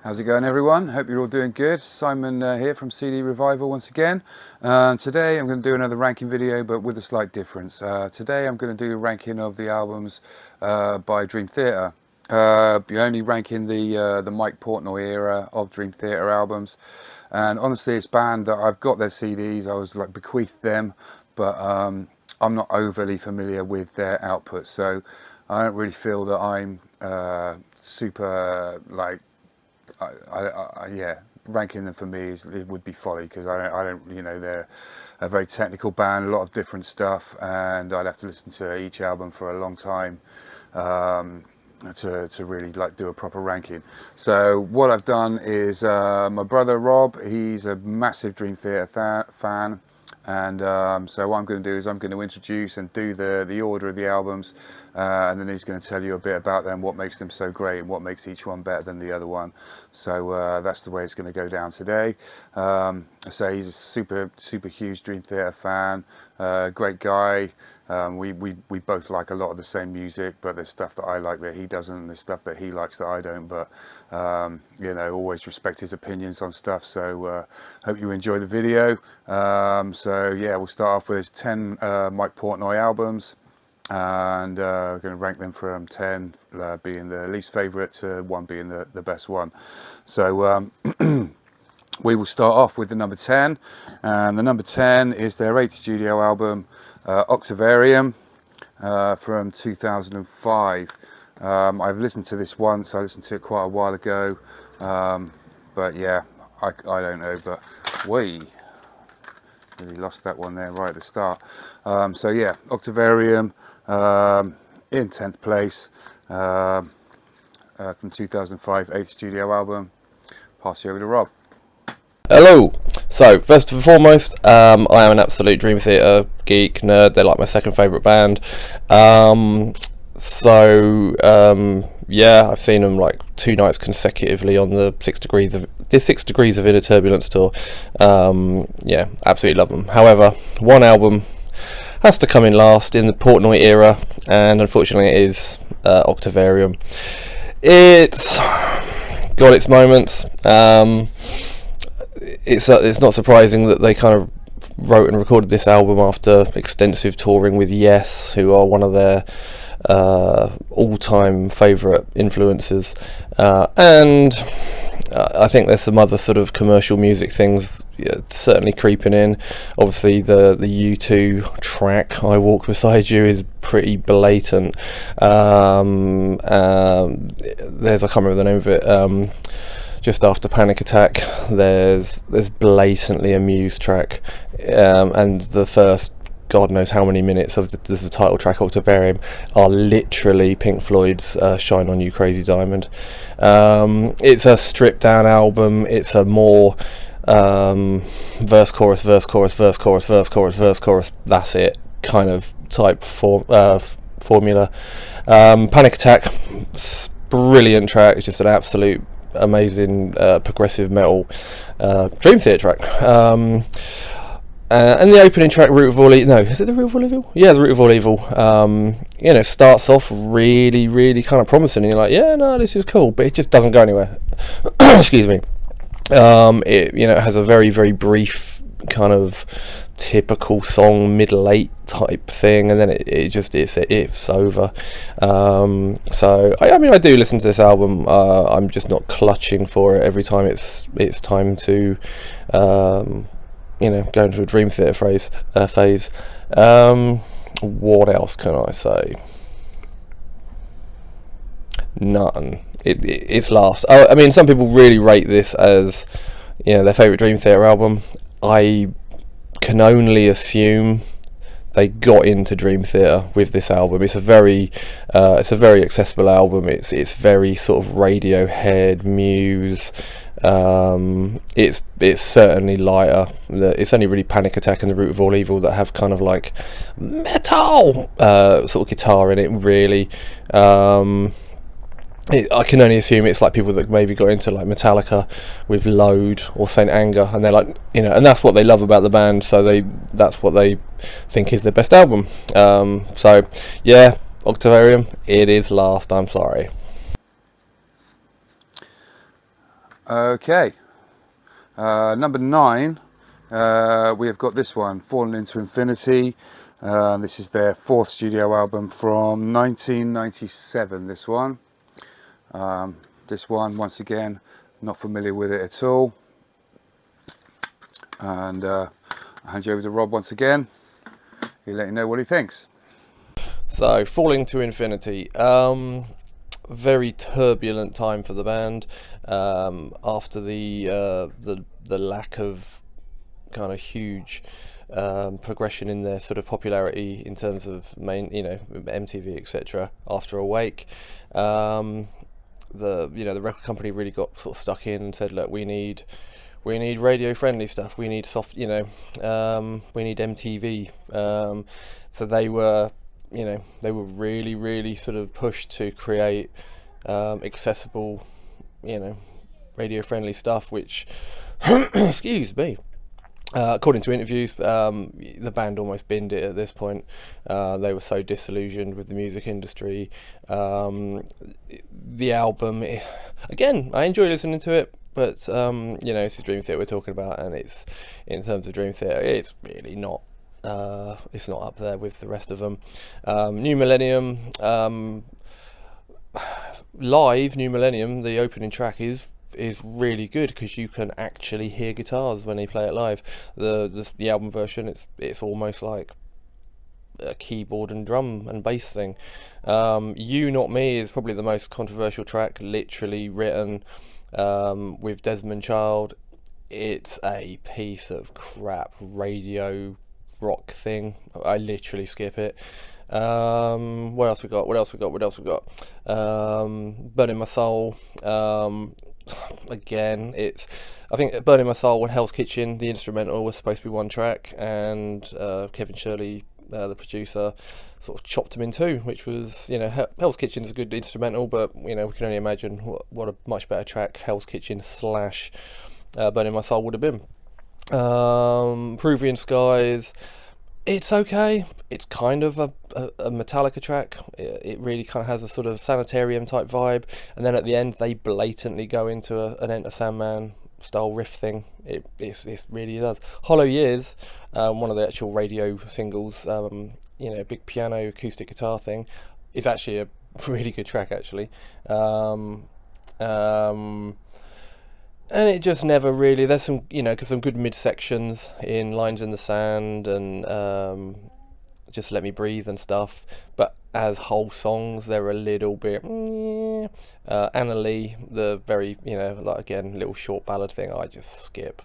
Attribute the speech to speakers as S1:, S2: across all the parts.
S1: How's it going, everyone? Hope you're all doing good. Simon here from CD Revival once again. Today I'm going to do another ranking video, but with a slight difference. Today I'm going to do a ranking of the albums by Dream Theater. You're only ranking the Mike Portnoy era of Dream Theater albums. And honestly, it's a band that I've got their CDs. I was like bequeathed them, but I'm not overly familiar with their output, so I don't really feel that I'm super like. Yeah, ranking them for me it would be folly, because I don't, you know, they're a very technical band, a lot of different stuff, and I'd have to listen to each album for a long time to really like do a proper ranking. So what I've done is my brother Rob, he's a massive Dream Theater fan, and so what I'm going to do is I'm going to introduce and do the order of the albums, and then he's going to tell you a bit about them, what makes them so great and what makes each one better than the other one. So that's the way it's going to go down today. So he's a super huge Dream Theater fan, great guy. We both like a lot of the same music, but there's stuff that I like that he doesn't, and there's stuff that he likes that I don't, but you know, always respect his opinions on stuff. So hope you enjoy the video. So yeah, we'll start off with his 10 Mike Portnoy albums, and we're going to rank them from 10 being the least favourite to 1 being the best one. So we will start off with the number 10, and the number 10 is their 8th studio album, Oxaverium, from 2005. I've listened to this once. I listened to it quite a while ago, but yeah, I don't know, but we really lost that one there right at the start. So yeah, Oxaverium in 10th place, from 2005, 8th studio album. Pass you over to Rob.
S2: Hello. So first and foremost, I am an absolute Dream Theater geek, nerd. They're like my second favourite band. Yeah, I've seen them like 2 nights consecutively on the 6 Degrees of Inner Turbulence tour. Yeah, absolutely love them. However, one album has to come in last in the Portnoy era, and unfortunately it is Oxaverium. It's got its moments. It's not surprising that they kind of wrote and recorded this album after extensive touring with Yes, who are one of their all-time favourite influences, and I think there's some other sort of commercial music things certainly creeping in. Obviously the U2 track I Walk Beside You is pretty blatant. There's, I can't remember the name of it, just after Panic Attack, there's blatantly a Muse track, and the first God knows how many minutes of the title track Oxaverium are literally Pink Floyd's Shine On You Crazy Diamond. It's a stripped down album. It's a more verse chorus verse chorus verse chorus verse chorus verse chorus, that's it kind of type formula. Panic Attack, brilliant track. It's just an absolute amazing progressive metal Dream Theater track. And the opening track, Root of All Evil, no, is it the Root of All Evil? Yeah, the Root of All Evil. You know, starts off really kind of promising, and you're like, yeah, no, this is cool, but it just doesn't go anywhere. Excuse me. It, you know, it has a very brief kind of typical song, middle 8 type thing, and then it's over. So I mean, I do listen to this album. I'm just not clutching for it every time it's time to you know, go into a Dream Theater phase. What else can I say? Nothing. It's last. I mean, some people really rate this as, you know, their favourite Dream Theater album. I can only assume they got into Dream Theater with this album. It's a very accessible album. It's very sort of Radiohead, Muse. It's certainly lighter. It's only really Panic Attack and the Root of All Evil that have kind of like metal sort of guitar in it, really. I can only assume it's like people that maybe got into like Metallica with Load or Saint Anger, and they're like, you know, and that's what they love about the band, so that's what they think is their best album. So yeah, Oxaverium, it is last, I'm sorry.
S1: Okay, number 9, we have got this one, Fallen into Infinity. This is their 4th studio album from 1997, this one. This one, once again, not familiar with it at all. And I'll hand you over to Rob once again. He'll let you know what he thinks.
S2: So, Falling to Infinity. Very turbulent time for the band after the lack of kind of huge progression in their sort of popularity in terms of MTV, etc. After Awake, the record company really got sort of stuck in and said, look, we need radio friendly stuff, we need soft, we need MTV. So they were really sort of pushed to create accessible, radio friendly stuff, which excuse me, according to interviews, the band almost binned it at this point. They were so disillusioned with the music industry. The album, again, I enjoy listening to it, but this is Dream Theater we're talking about, and it's, in terms of Dream Theater, it's really not. It's not up there with the rest of them. New Millennium, live New Millennium, the opening track is really good because you can actually hear guitars when they play it live. The album version, it's almost like a keyboard and drum and bass thing. You Not Me is probably the most controversial track, literally written with Desmond Child. It's a piece of crap radio rock thing. I literally skip it. What else we got? Burning My Soul. Again, I think Burning My Soul and Hell's Kitchen, the instrumental, was supposed to be one track, and Kevin Shirley, the producer, sort of chopped them in two, which was, Hell's Kitchen is a good instrumental, but we can only imagine what a much better track Hell's Kitchen / Burning My Soul would have been. Peruvian Skies, it's okay. It's kind of a Metallica track. It really kind of has a sort of Sanitarium type vibe, and then at the end they blatantly go into an Enter Sandman style riff thing. It really does. Hollow Years, one of the actual radio singles, big piano acoustic guitar thing, is actually a really good track actually. And it just never really, there's some, some good mid-sections in Lines in the Sand and Just Let Me Breathe and stuff, but as whole songs, they're a little bit, Anna Lee, the very, again, little short ballad thing, I just skip.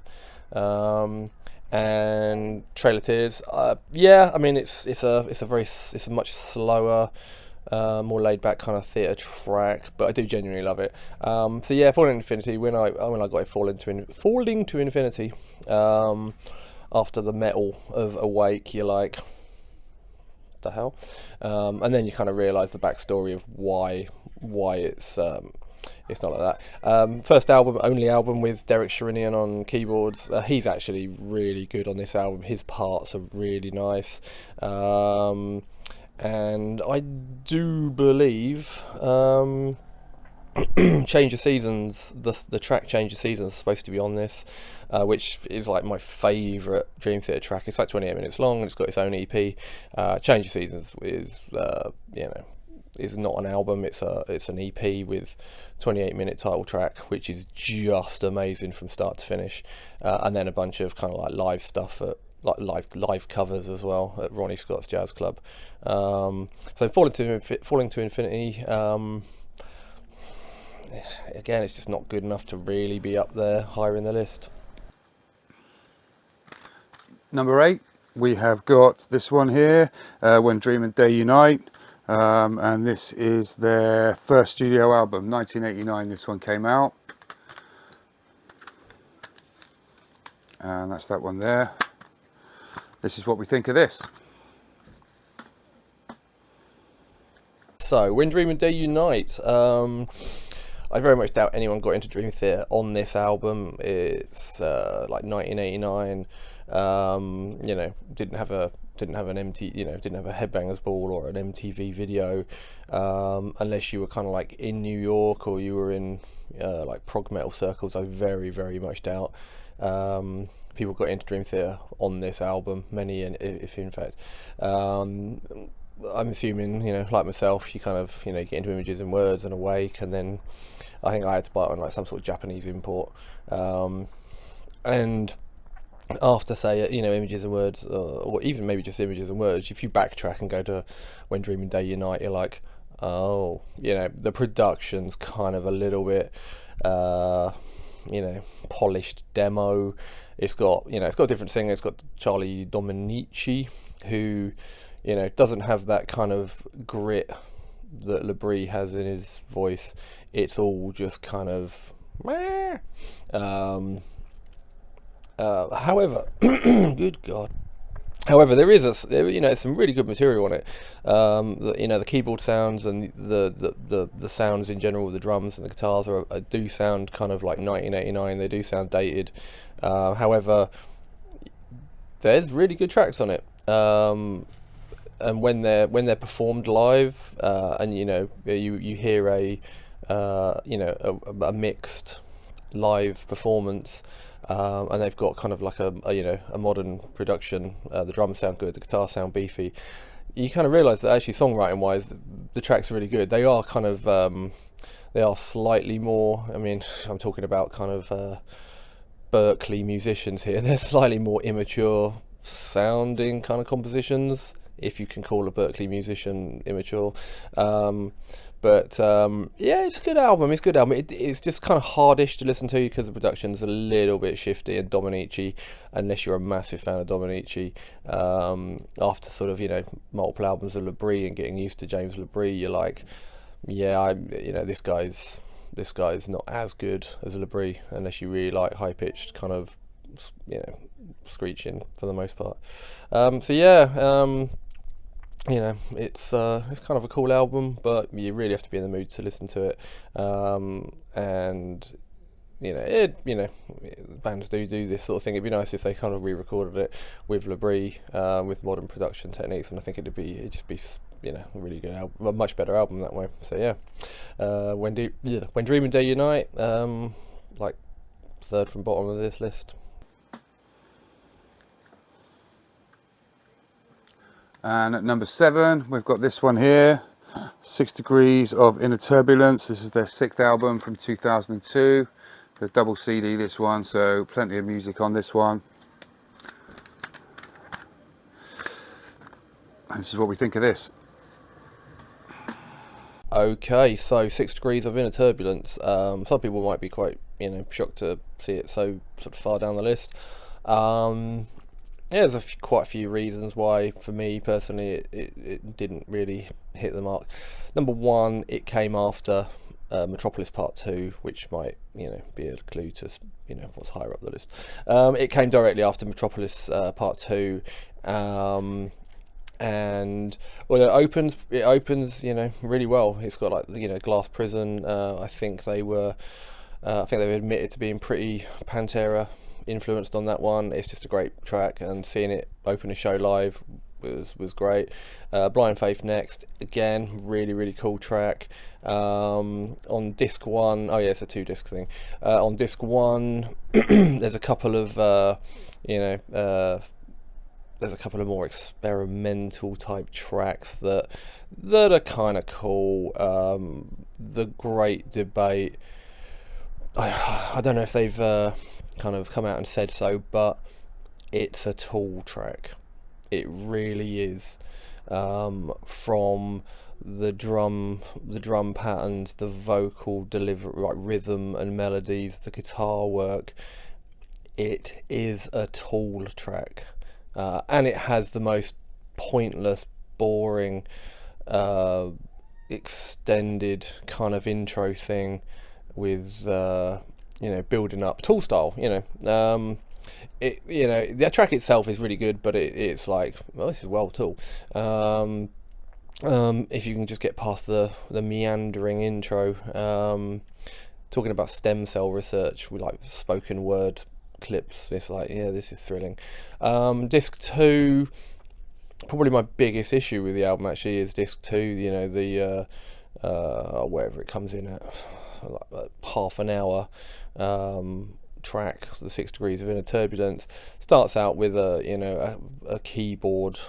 S2: And Trail of Tears, it's a much slower, more laid back kind of theatre track, but I do genuinely love it. Falling to Infinity, when I got it Falling to Infinity, after the metal of Awake, you're like, what the hell? And then you kind of realise the backstory of why it's not like that. First album, only album with Derek Sherinian on keyboards. He's actually really good on this album. His parts are really nice. And I do believe Change of Seasons, the track Change of Seasons is supposed to be on this, which is like my favourite Dream Theater track. It's like 28 minutes long and it's got its own EP. Change of Seasons is not an album, it's an EP with 28-minute title track, which is just amazing from start to finish, and then a bunch of kind of like live stuff live covers as well at Ronnie Scott's Jazz Club. So Falling to Infinity, again, it's just not good enough to really be up there higher in the list.
S1: Number 8, we have got this one here, When Dream and Day Unite, and this is their first studio album, 1989 this one came out, and that's that one there. This is what we think of this.
S2: So, When Dream and Day Unite. I very much doubt anyone got into Dream Theater on this album. It's like 1989. You know, didn't have an MT, you know, didn't have a Headbangers Ball or an MTV video, unless you were kind of like in New York or you were in like prog metal circles. I very, very much doubt people got into Dream Theater on this album. Many, if in fact. I'm assuming, you know, like myself, you kind of, you know, get into Images and Words and Awake, and then I think I had to buy it on like some sort of Japanese import. And after, say, you know, Images and Words, or even maybe just Images and Words, if you backtrack and go to When Dreaming Day Unite, you're like, oh, you know, the production's kind of a little bit, you know, polished demo. It's got, you know, it's got a different singer. It's got Charlie Dominici, who, you know, doesn't have that kind of grit that Labrie has in his voice. It's all just kind of meh. However, good God. However, there is you know, some really good material on it. You know, the keyboard sounds and the sounds in general, the drums and the guitars do sound kind of like 1989. They do sound dated. However, there's really good tracks on it. And when they're performed live, and you know, you hear a you know, a mixed live performance, and they've got kind of like a you know, a modern production. The drums sound good, the guitars sound beefy. You kind of realise that actually, songwriting wise, the tracks are really good. They are kind of they are slightly more. I mean, I'm talking about kind of Berkeley musicians here. They're slightly more immature sounding kind of compositions, if you can call a Berkeley musician immature. But yeah, it's a good album. It's a good album. It's just kind of hardish to listen to because the production's a little bit shifty, and Dominici, unless you're a massive fan of Dominici, after sort of, you know, multiple albums of Labrie and getting used to James Labrie, you're like, yeah, you know, this guy's not as good as Labrie, unless you really like high pitched kind of, you know, screeching for the most part. So yeah, you know, it's kind of a cool album, but you really have to be in the mood to listen to it. And you know, bands do this sort of thing. It'd be nice if they kind of re-recorded it with Labrie, with modern production techniques, and I think it'd just be, you know, a really good album, a much better album that way. So yeah, When Dreaming Day Unite, like third from bottom of this list.
S1: And at number 7, we've got this one here, 6 Degrees of Inner Turbulence. This is their 6th album from 2002. The double CD, this one, so plenty of music on this one. And this is what we think of this.
S2: Okay, so 6 Degrees of Inner Turbulence. Some people might be quite, you know, shocked to see it so sort of far down the list. Yeah, there's quite a few reasons why, for me personally, it didn't really hit the mark. Number one, it came after Metropolis Part 2, which might, you know, be a clue to, you know, what's higher up the list. It came directly after Metropolis Part 2, and well, it opens, you know, really well. It's got, like, you know, Glass Prison. I think they were admitted to being pretty Pantera influenced on that one. It's just a great track, and seeing it open a show live was great. Blind Faith next, again, really cool track. On disc 1, oh yeah, it's a 2-disc thing. On disc 1, there's a couple of there's a couple of more experimental type tracks that are kind of cool. The Great Debate, I don't know if they've kind of come out and said so, but it's a Tool track. It really is. From the drum patterns, the vocal delivery, like rhythm and melodies, the guitar work, it is a Tool track. And it has the most pointless, boring, extended kind of intro thing with building up Tool style. The track itself is really good, but it's like, well, this is well Tool. if you can just get past the meandering intro, talking about stem cell research with like spoken word clips, it's like, yeah, this is thrilling. Disc 2, probably my biggest issue with the album actually is disc 2, you know, the wherever it comes in at, like half an hour track, the 6 Degrees of Inner Turbulence, starts out with a keyboard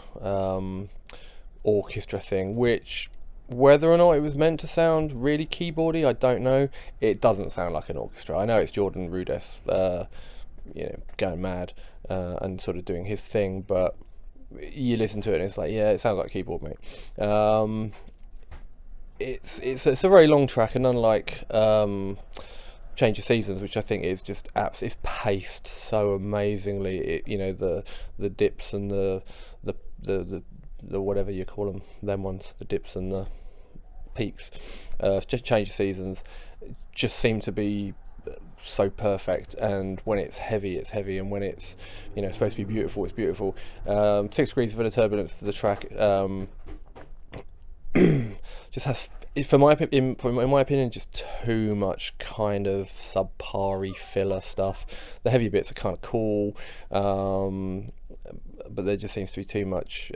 S2: orchestra thing, which, whether or not it was meant to sound really keyboardy, I don't know. It doesn't sound like an orchestra. I know it's Jordan Rudess, going mad and sort of doing his thing, but you listen to it and it's like, yeah, it sounds like keyboard, mate. It's a very long track, and unlike Change of Seasons, which I think is just it's paced so amazingly. The dips and the whatever you call them ones, the dips and the peaks. Change of Seasons just seem to be so perfect, and when it's heavy, and when it's supposed to be beautiful, it's beautiful. 6 Degrees of Inner Turbulence, the track, just has, in my opinion, just too much kind of subpar-y filler stuff. The heavy bits are kind of cool, but there just seems to be too much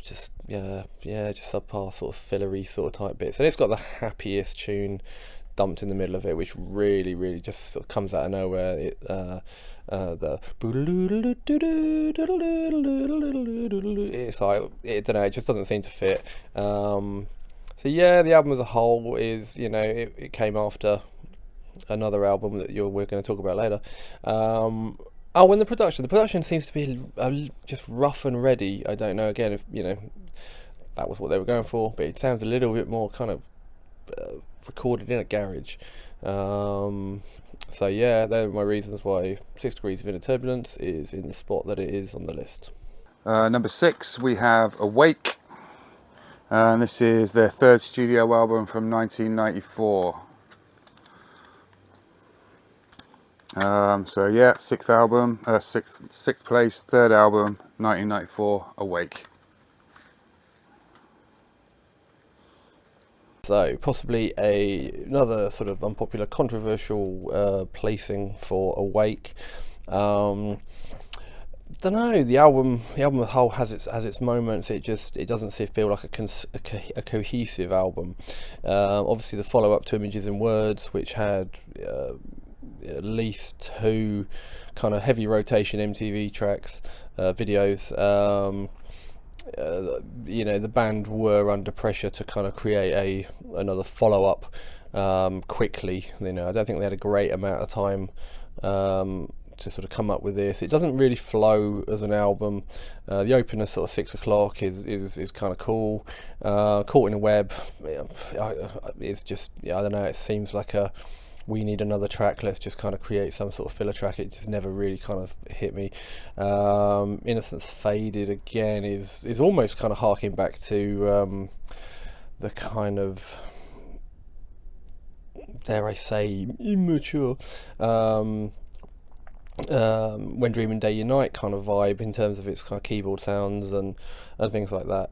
S2: just subpar sort of fillery sort of type bits. And it's got the happiest tune dumped in the middle of it, which really just sort of comes out of nowhere. It's like, I don't know, it just doesn't seem to fit. So yeah, the album as a whole is, it came after another album that we're going to talk about later. And the production seems to be just rough and ready. I don't know, again, if that was what they were going for, but it sounds a little bit more kind of recorded in a garage. So yeah, they're my reasons why 6 Degrees of Inner Turbulence is in the spot that it is on the list.
S1: Number 6, we have Awake, and this is their third studio album from 1994. So yeah, sixth place, third album, 1994, Awake.
S2: So possibly another sort of unpopular, controversial placing for Awake. Don't know. The album as a whole has its moments. It doesn't feel like a cohesive album. Obviously, the follow up to Images in Words, which had at least 2 kind of heavy rotation MTV tracks, videos. The band were under pressure to kind of create another follow-up quickly. I don't think they had a great amount of time to sort of come up with this. It doesn't really flow as an album. The opener, sort of 6 o'clock, is kind of cool. Caught in a Web, it's just, I don't know, it seems like we need another track, let's just kind of create some sort of filler track. It just never really kind of hit me. Innocence Faded, again, is almost kind of harking back to the kind of, dare I say, immature When Dreaming Day Unite kind of vibe in terms of its kind of keyboard sounds and things like that.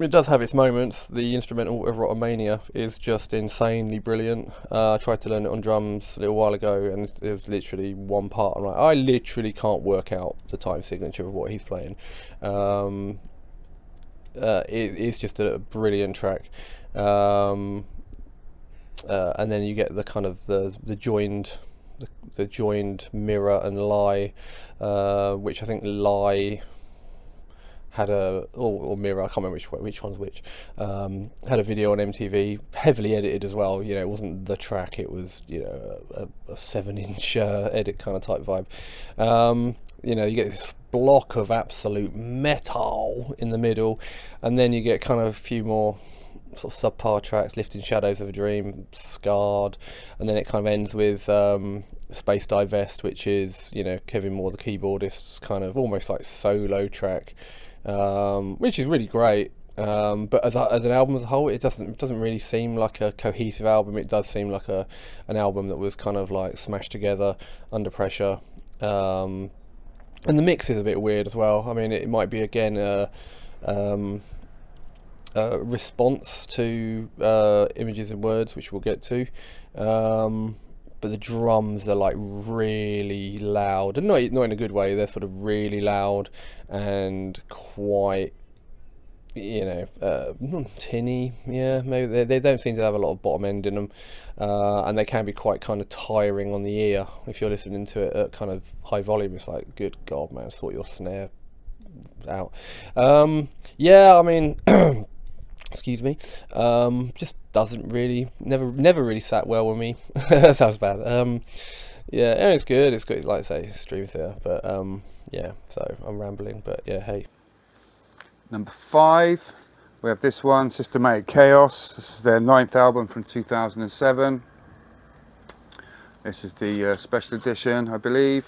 S2: It does have its moments. The instrumental of Rotomania is just insanely brilliant. I tried to learn it on drums a little while ago, and it was literally one part. I'm like, I literally can't work out the time signature of what he's playing. It's just a brilliant track. And then you get the kind of the joined Mirror and Lie, which I think Lie had or Mirror, I can't remember which one's which, had a video on MTV, heavily edited as well. It wasn't the track, it was a 7-inch edit kind of type vibe. You get this block of absolute metal in the middle, and then you get kind of a few more sort of subpar tracks, Lifting Shadows of a Dream, Scarred, and then it kind of ends with Space Divest, which is Kevin Moore, the keyboardist's kind of almost like solo track, which is really great. But as an album as a whole, it doesn't really seem like a cohesive album. It does seem like an album that was kind of like smashed together under pressure. And the mix is a bit weird as well. I mean, it might be again a response to images and words, which we'll get to. But the drums are like really loud, and not in a good way. They're sort of really loud and quite, you know, tinny. Yeah, maybe they don't seem to have a lot of bottom end in them, and they can be quite kind of tiring on the ear if you're listening to it at kind of high volume. It's like, good God, man, sort your snare out. Yeah, I mean. Excuse me. Just doesn't really, never really sat well with me. That sounds bad. Yeah, and it's good. It's good. Like I say, it's stream theatre, but yeah. So I'm rambling, but yeah. Hey.
S1: Number 5, we have this one, Systematic Chaos. This is their 9th album from 2007. This is the special edition, I believe.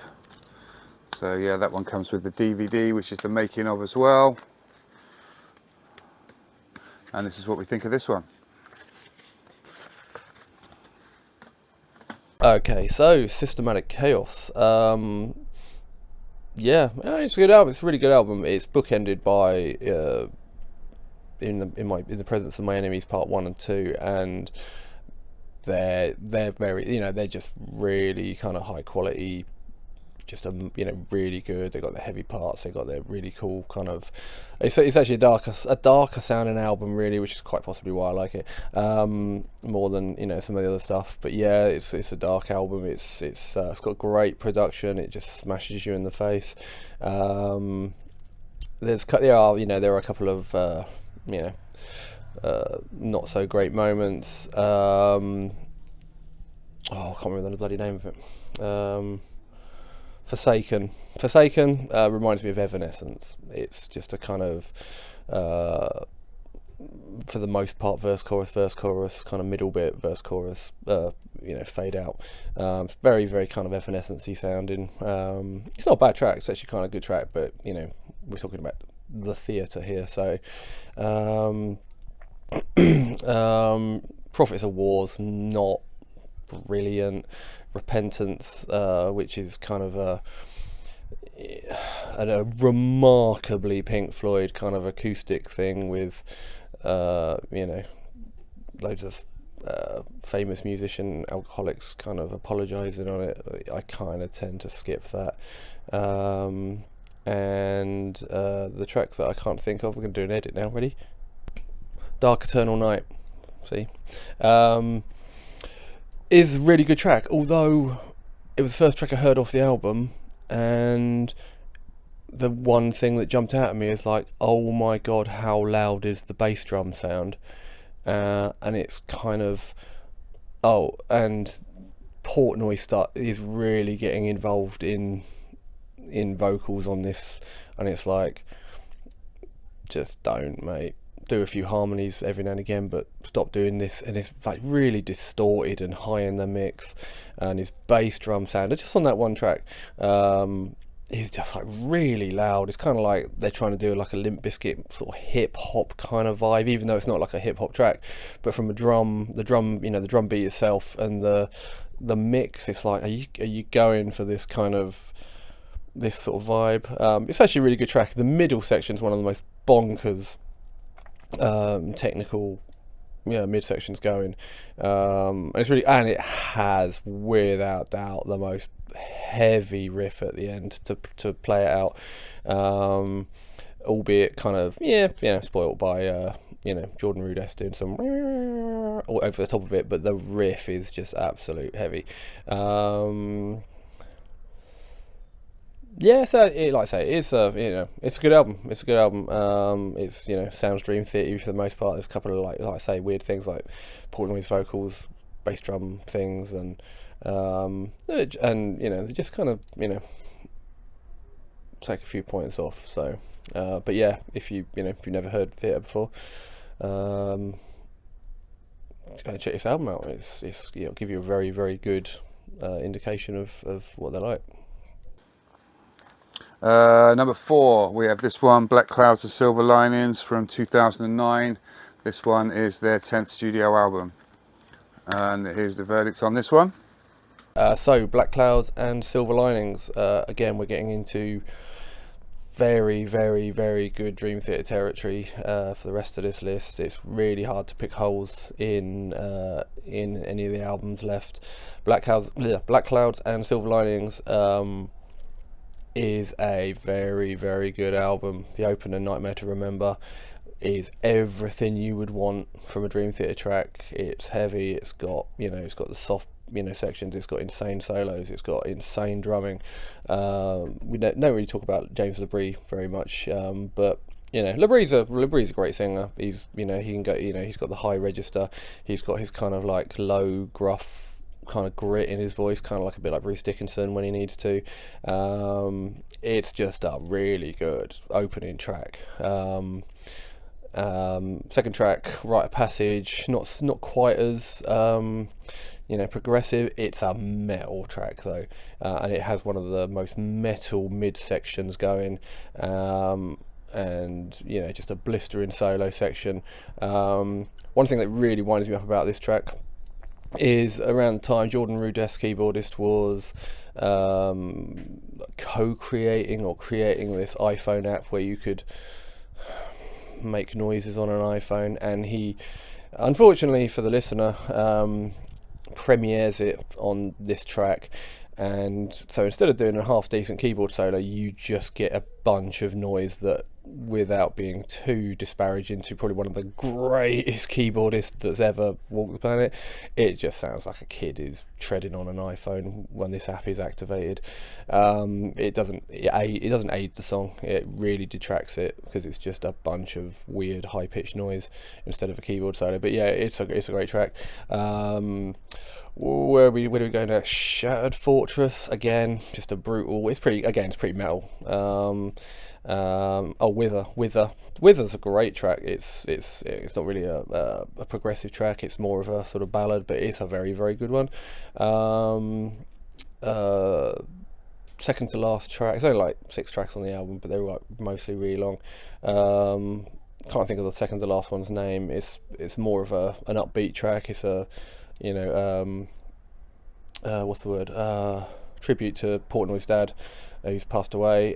S1: So yeah, that one comes with the DVD, which is the making of as well. And this is what we think of this one.
S2: Okay, so Systematic Chaos. Yeah, it's a good album. It's a really good album. It's bookended by in the presence of my enemies, part 1 and 2, and they're very, you know, they're just really kind of high quality. Just you know, really good. They got the heavy parts. They got their really cool kind of. It's actually a darker sounding album, really, which is quite possibly why I like it more than, you know, some of the other stuff. But yeah, it's a dark album. It's got great production. It just smashes you in the face. There are a couple of you know, not so great moments. I can't remember the bloody name of it. Forsaken reminds me of Evanescence. It's just a kind of for the most part verse chorus, kind of middle bit verse chorus, you know, fade out. It's very, very kind of Evanescence-y sounding. It's not a bad track. It's actually kind of a good track, but you know, we're talking about the theatre here. So Prophets of War's not brilliant. Repentance, which is kind of a remarkably Pink Floyd kind of acoustic thing with you know, loads of famous musician alcoholics kind of apologising on it. I kind of tend to skip that. And the track that I can't think of, we're going to do an edit now. Ready? Dark Eternal Night. See? Is a really good track, although it was the first track I heard off the album, and the one thing that jumped out at me is like, oh my god, how loud is the bass drum sound? And it's kind of, and Portnoy is really getting involved in vocals on this, and it's like, just don't, mate. Do a few harmonies every now and again, but stop doing this. And it's like really distorted and high in the mix, and his bass drum sound just on that one track is just like really loud. It's kind of like they're trying to do like a Limp Bizkit sort of hip hop kind of vibe, even though it's not like a hip hop track. But from the drum, you know, the drum beat itself and the mix, it's like, are you going for this kind of this sort of vibe? It's actually a really good track. The middle section is one of the most bonkers technical, yeah, midsections going, and it's really, and it has without doubt the most heavy riff at the end to play it out, albeit kind of, yeah, you know, spoiled by you know, Jordan Rudess doing some all over the top of it, but the riff is just absolute heavy. Yeah, so like I say, it's you know, it's a good album. It's a good album. It's, you know, sounds dream theatre for the most part. There's a couple of like I say, weird things like Portnoy's vocals, bass drum things, and you know, they just kind of, you know, take a few points off. So, but yeah, if you've never heard theatre before, go check this album out. It's you know, give you a very, very good indication of what they're like.
S1: Number 4, we have this one, Black Clouds of Silver Linings from 2009. This one is their 10th studio album, and here's the verdicts on this one.
S2: So Black Clouds and Silver Linings. Again, we're getting into very, very, very good Dream Theater territory for the rest of this list. It's really hard to pick holes in any of the albums left. Black Clouds and Silver Linings is a very, very good album. The opener, Nightmare to Remember, is everything you would want from a Dream Theater track. It's heavy. It's got it's got the soft sections. It's got insane solos. It's got insane drumming. We don't really talk about James LaBrie very much, but LaBrie's a great singer. He's he can go. He's got the high register. He's got his kind of like low gruff kind of grit in his voice, kind of like a bit like Bruce Dickinson when he needs to. It's just a really good opening track. Second track, Rite of Passage, not quite as progressive. It's a metal track though, and it has one of the most metal mid sections going, and just a blistering solo section. One thing that really winds me up about this track is around the time Jordan Rudess, keyboardist, was co-creating or creating this iPhone app where you could make noises on an iPhone, and he, unfortunately for the listener, premieres it on this track. And so instead of doing a half decent keyboard solo, you just get a bunch of noise that, without being too disparaging to probably one of the greatest keyboardists that's ever walked the planet, it just sounds like a kid is treading on an iPhone when this app is activated. It doesn't aid the song. It really detracts it, because it's just a bunch of weird high-pitched noise instead of a keyboard solo. But yeah, it's a great track. Where do we go next? Shattered Fortress, again, just a brutal. It's pretty metal. Wither's a great track. It's not really a progressive track. It's more of a sort of ballad, but it's a very, very good one. Second to last track. It's only like 6 tracks on the album, but they were like mostly really long. Can't think of the second to last one's name. It's more of an upbeat track. It's a what's the word? Tribute to Portnoy's dad, who's passed away.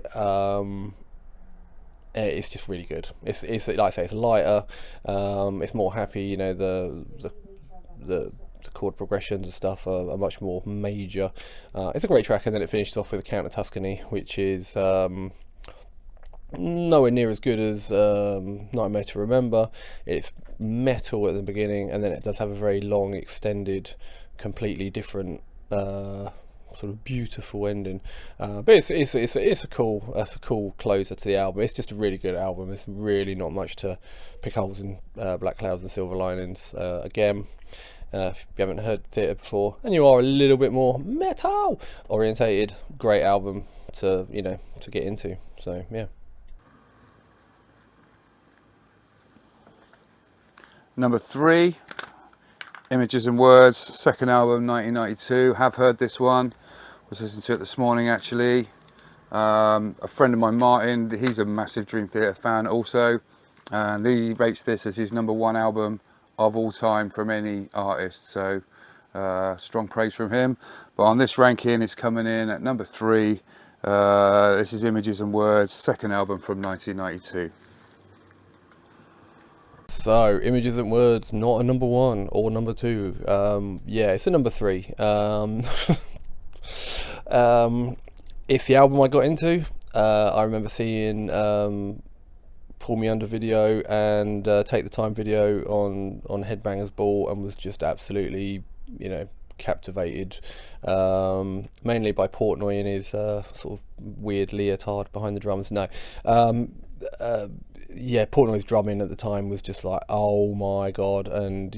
S2: It's just really good. It's like I say, it's lighter. It's more happy. The chord progressions and stuff are much more major. It's a great track, and then it finishes off with Count of Tuscany, which is nowhere near as good as Nightmare to Remember. It's metal at the beginning, and then it does have a very long, extended, completely different sort of beautiful ending. But it's a cool closer to the album. It's just a really good album. There's really not much to pick holes in. Black Clouds and Silver Linings. Again, if you haven't heard theatre before and you are a little bit more metal orientated, great album to get into. So yeah.
S1: Number 3, Images and Words, second album, 1992. Have heard this one. Was listening to it this morning actually. A friend of mine, Martin, he's a massive Dream Theater fan also, and he rates this as his #1 album of all time from any artist. So strong praise from him. But on this ranking, it's coming in at number 3. This is Images and Words, second album from 1992.
S2: So, Images and Words, not a #1 or #2. Yeah, it's a number 3. It's the album I got into. I remember seeing Pull Me Under video and Take the Time video on Headbangers Ball, and was just absolutely, captivated, mainly by Portnoy in his sort of weird leotard behind the drums. No. Yeah, Portnoy's drumming at the time was just like, oh my god, and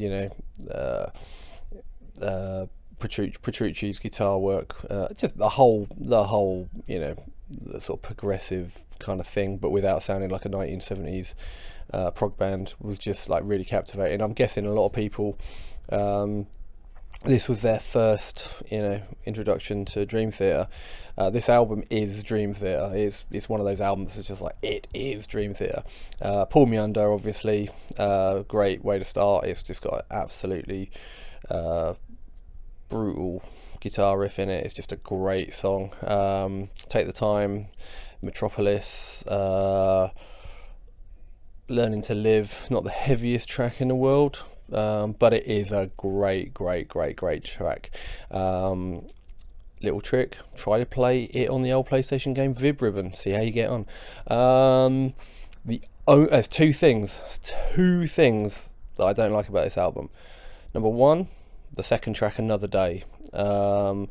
S2: Petrucci's guitar work, just the whole the sort of progressive kind of thing, but without sounding like a 1970s prog band, was just like really captivating. I'm guessing a lot of people, this was their first introduction to Dream Theater. This album is Dream Theater. It's one of those albums that's just like, it is Dream Theater. Pull Me Under, obviously, great way to start. It's just got absolutely brutal guitar riff in it. It's just a great song. Take the Time, Metropolis, Learning to Live, not the heaviest track in the world, but it is a great track. Little trick, try to play it on the old PlayStation game Vib Ribbon, see how you get on. There's two things that I don't like about this album. Number one, the second track, Another Day. Having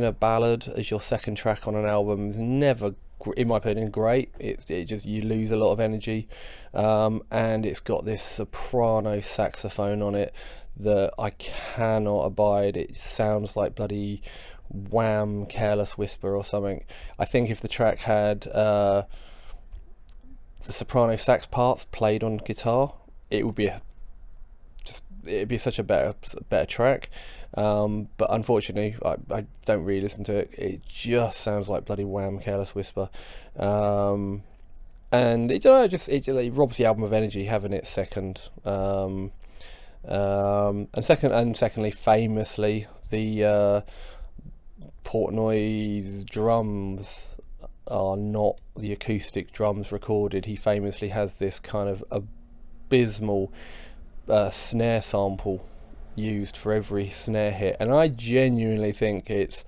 S2: a ballad as your second track on an album is never, in my opinion, great. It just, you lose a lot of energy, and it's got this soprano saxophone on it that I cannot abide. It sounds like bloody Wham! Careless Whisper or something. I think if the track had the soprano sax parts played on guitar, it would be it'd be such a better track. But unfortunately, I don't really listen to it. It just sounds like bloody Wham! Careless Whisper, and it robs the album of energy having it second. Secondly, famously, the Portnoy's drums are not the acoustic drums recorded. He famously has this kind of abysmal snare sample used for every snare hit, and I genuinely think it's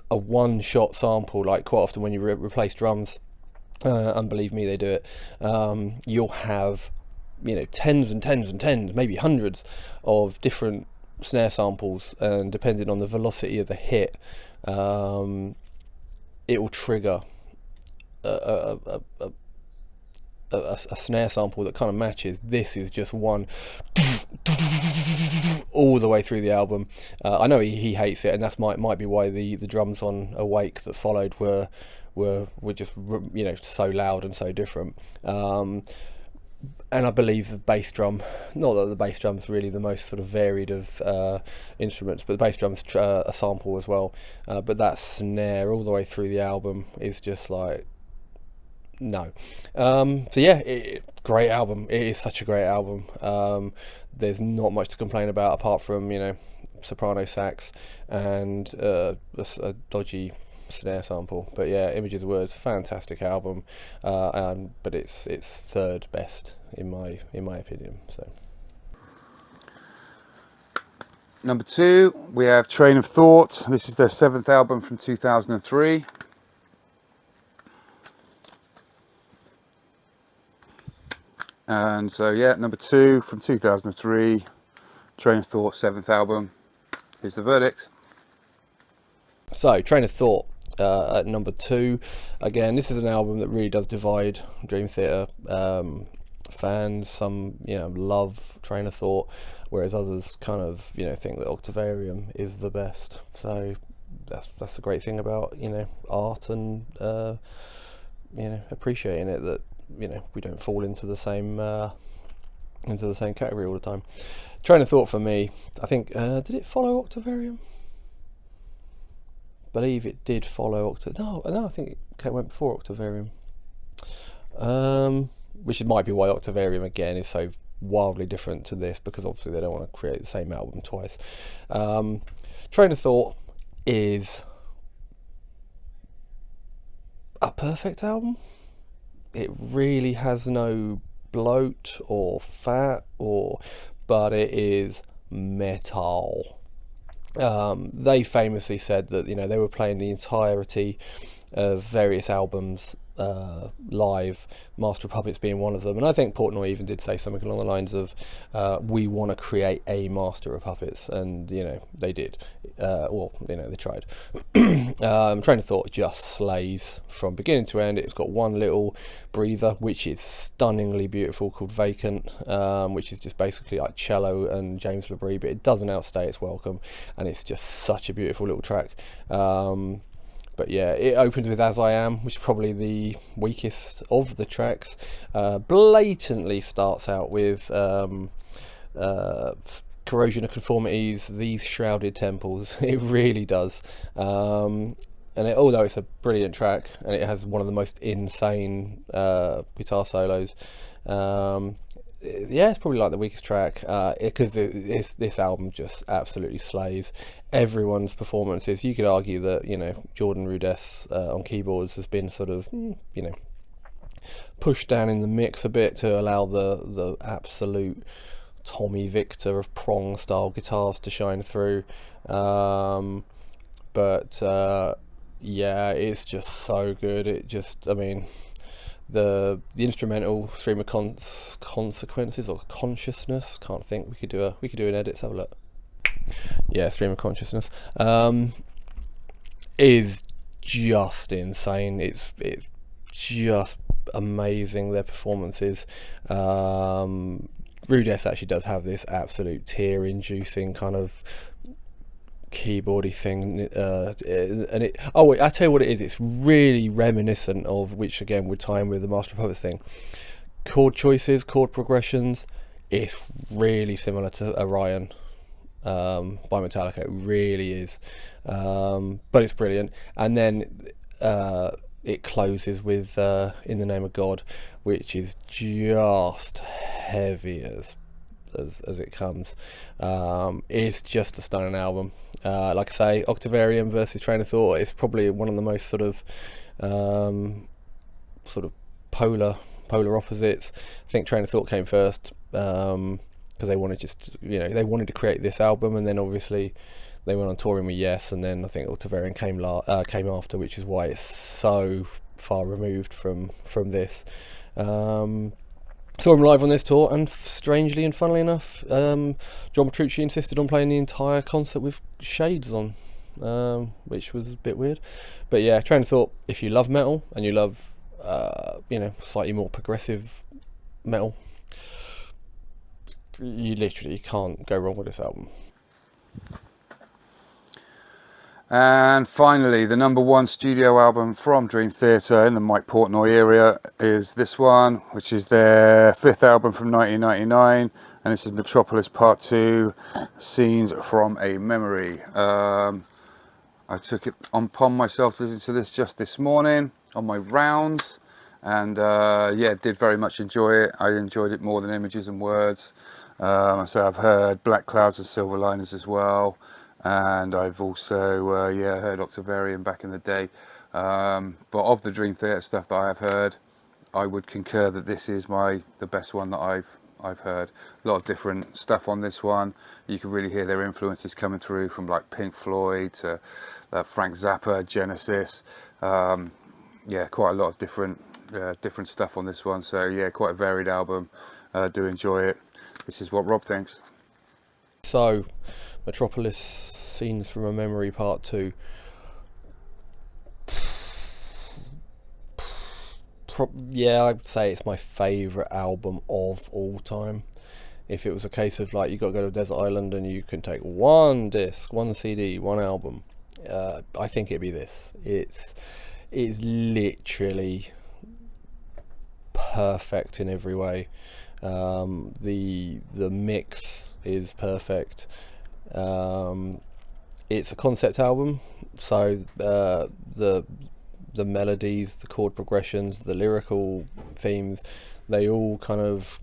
S2: a one-shot sample. Like, quite often when you replace drums, and believe me, they do it, you'll have, tens and tens and tens, maybe hundreds of different snare samples, and depending on the velocity of the hit, it will trigger a snare sample that kind of matches. This is just one all the way through the album. I know he hates it, and that's might be why the drums on Awake that followed were just so loud and so different. And I believe the bass drum, not that the bass drum's really the most sort of varied of instruments, but the bass drum's a sample as well. But that snare all the way through the album is just like, no. So yeah, great album. It is such a great album. There's not much to complain about apart from, soprano sax and a dodgy snare sample. But yeah, Images of Words, fantastic album, but it's third best in my opinion. So
S1: number 2, we have Train of Thought. This is their 7th album from 2003. And so yeah, number 2 from 2003, Train of Thought, 7th album. Here's the verdict.
S2: So Train of Thought at number 2. Again, this is an album that really does divide Dream Theater fans. Some love Train of Thought, whereas others kind of think that Oxaverium is the best. So that's the great thing about art and appreciating it, that we don't fall into the same category all the time. Train of Thought for me, I think, did it follow Oxaverium? I believe it did follow No, I think it went before Oxaverium. Which might be why Oxaverium again is so wildly different to this, because obviously they don't want to create the same album twice. Train of Thought is a perfect album. It really has no bloat or fat, but it is metal. They famously said that they were playing the entirety of various albums live, Master of Puppets being one of them, and I think Portnoy even did say something along the lines of we want to create a Master of Puppets, and they did. They tried. Train of Thought just slays from beginning to end. It's got one little breather which is stunningly beautiful called Vacant, which is just basically like cello and James LaBrie, but it doesn't outstay its welcome, and it's just such a beautiful little track. But yeah, it opens with As I Am, which is probably the weakest of the tracks. Blatantly starts out with Corrosion of Conformities, These Shrouded Temples. It really does. And although it's a brilliant track, and it has one of the most insane guitar solos, yeah, it's probably like the weakest track, because this album just absolutely slays. Everyone's performances. You could argue that, you know, Jordan Rudess on keyboards has been sort of, you know, pushed down in the mix a bit to allow the absolute Tommy Victor of prong style guitars to shine through. But yeah, it's just so good. It just, I mean, the instrumental Stream of Consequences or Consciousness, can't think, we could do an edit. Let's have a look. Yeah, Stream of Consciousness is just insane. It's just amazing, their performances. Rudess actually does have this absolute tear-inducing kind of keyboardy thing, and it, oh wait, I tell you what it is, it's really reminiscent of, which again would tie in with the Master of Puppets thing, chord choices, chord progressions. It's really similar to Orion by Metallica. It really is, but it's brilliant. And then it closes with In the Name of God, which is just heavy as it comes. It's just a stunning album. Like I say, Octavarium versus Train of Thought is probably one of the most sort of polar opposites. I think Train of Thought came first because they wanted they wanted to create this album, and then obviously they went on touring with Yes, and then I think Oxaverium came after, which is why it's so far removed from this. Saw him live on this tour, and strangely and funnily enough, John Petrucci insisted on playing the entire concert with shades on, which was a bit weird. But yeah, Train of Thought, if you love metal and you love slightly more progressive metal, you literally can't go wrong with this album.
S1: And finally, the #1 studio album from Dream Theater in the Mike Portnoy area is this one, which is their 5th album from 1999, and this is Metropolis Part 2, Scenes from a Memory. I took it upon myself to listen to this just this morning on my rounds, and yeah, did very much enjoy it. I enjoyed it more than Images and Words. So I've heard Black Clouds and Silver Liners as well. And I've also heard Oxaverium back in the day, but of the Dream Theater stuff that I have heard, I would concur that this is the best one that I've heard. A lot of different stuff on this one. You can really hear their influences coming through, from like Pink Floyd to Frank Zappa, Genesis. Yeah, quite a lot of different stuff on this one. So yeah, quite a varied album. Do enjoy it. This is what Rob thinks.
S2: So, Metropolis, Scenes from a Memory Part 2. Yeah, I'd say it's my favourite album of all time. If it was a case of like, you got to go to a desert island and you can take one disc, one CD, one album, I think it'd be this. It's literally perfect in every way. The mix is perfect. It's a concept album, so the melodies, the chord progressions, the lyrical themes, they all kind of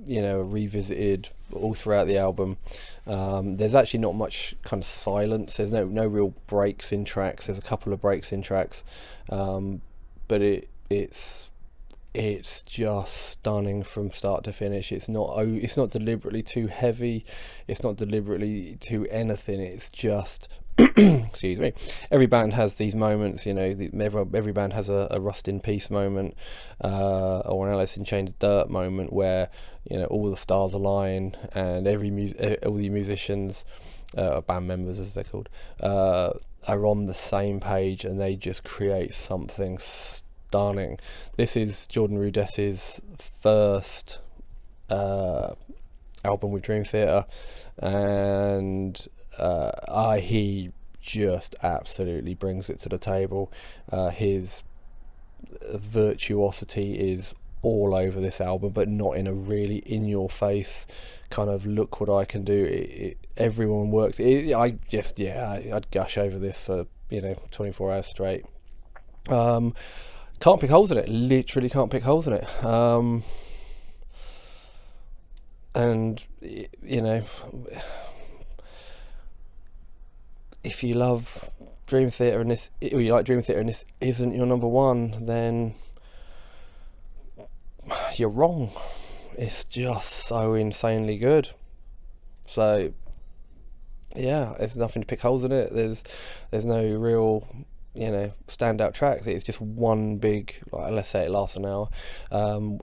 S2: revisited all throughout the album. There's actually not much kind of silence. There's no real breaks in tracks. There's a couple of breaks in tracks, but it's just stunning from start to finish. It's not deliberately too heavy. It's not deliberately too anything. It's just excuse me. Every band has these moments. Every band has a Rust in Peace moment, or an Alice in Chains Dirt moment, where all the stars align and all the musicians, band members as they're called, are on the same page, and they just create something stunning. This is Jordan Rudess's first album with Dream Theater, and he just absolutely brings it to the table. His virtuosity is all over this album, but not in a really in-your-face kind of look what I can do. Everyone works. I'd gush over this for 24 hours straight. Can't pick holes in it. Literally can't pick holes in it. And you know, if you love Dream Theater and this, or you like Dream Theater and this isn't your number one, then you're wrong. It's just so insanely good. So yeah, there's nothing to pick holes in it. There's no real, you know, standout tracks. It's just one big, like, let's say it lasts an hour.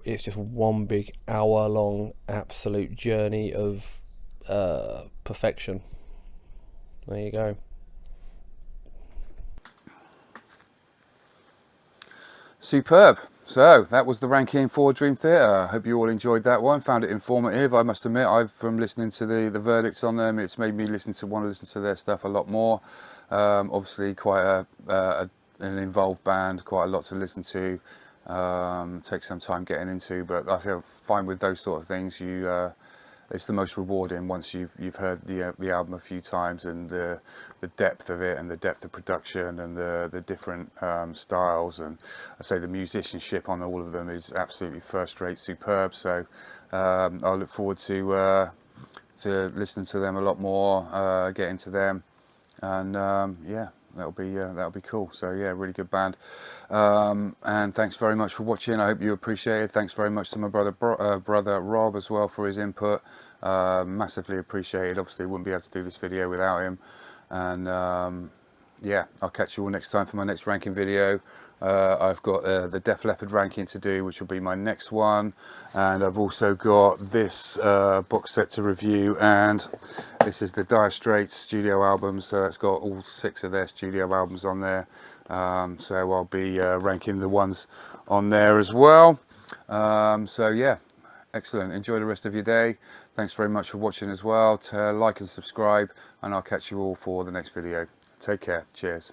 S2: It's just one big hour-long absolute journey of perfection. There you go.
S1: Superb. So that was the ranking for Dream Theater. I hope you all enjoyed that one, found it informative. I must admit, from listening to the verdicts on them, it's made me want to listen to their stuff a lot more. Obviously quite an involved band, quite a lot to listen to, takes some time getting into, but I feel fine with those sort of things. It's the most rewarding once you've heard the album a few times, and the depth of it, and the depth of production, and the different styles, and I say the musicianship on all of them is absolutely first rate, superb. So I look forward to listening to them a lot more, getting to them, and yeah, that'll be cool. So yeah, really good band. And thanks very much for watching. I hope you appreciate it. Thanks very much to my brother Rob as well for his input. Massively appreciated. Obviously wouldn't be able to do this video without him. And yeah, I'll catch you all next time for my next ranking video. I've got the Def Leppard ranking to do, which will be my next one, and I've also got this box set to review, and this is the Dire Straits studio albums, so it's got all 6 of their studio albums on there. So I'll be ranking the ones on there as well. So yeah, excellent. Enjoy the rest of your day. Thanks very much for watching as well. Like and subscribe, and I'll catch you all for the next video. Take care. Cheers.